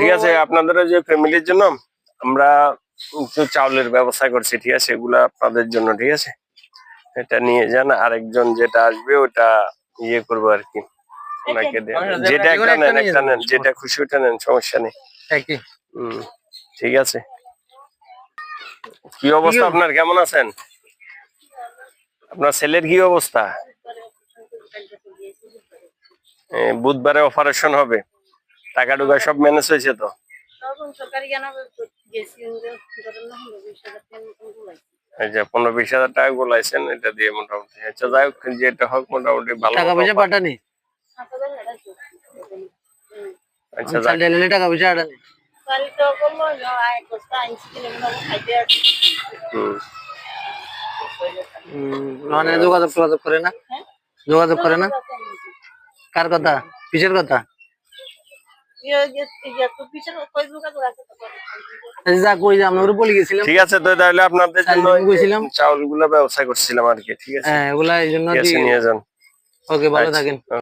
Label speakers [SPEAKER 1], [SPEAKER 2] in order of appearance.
[SPEAKER 1] ঠিক আছে, আপনাদের যে ফ্যামিলির জন্য আমরা একটু চাউলের ব্যবস্থা করছি, ঠিক আছে, এগুলা আপনাদের জন্য, ঠিক আছে, এটা নিয়ে যান। আরেকজন যেটা আসবে ওটা ইয়ে করবো আর কি, ওনাকে যেটা একটা নেন, যেটা খুশি ওটা নেন, সমস্যা নেই। ঠিক আছে। কি অবস্থা আপনার, কেমন আছেন? আপনার ছেলের কি অবস্থা? বুধবারে অপারেশন হবে, টাকা টুকা সব ম্যানেজ হয়েছে তো? আচ্ছা, 15-20 হাজার টাকা গোলাইছেন, এটা দিয়ে মোটামুটি। আচ্ছা যাই হোক, যেটা হোক মোটামুটি ভালো। টাকা পয়সা পাঠানি? আচ্ছা টাকা পয়সা আটানি মানে যোগাযোগ করে না, যোগাযোগ করে না। কার কথা, কিসের কথা? ঠিক আছে, তো তাহলে আপনাদের জন্য চাউল গুলা ব্যবস্থা করছিলাম আর কি, ঠিক আছে, নিয়ে যান। ওকে, ভালো থাকেন।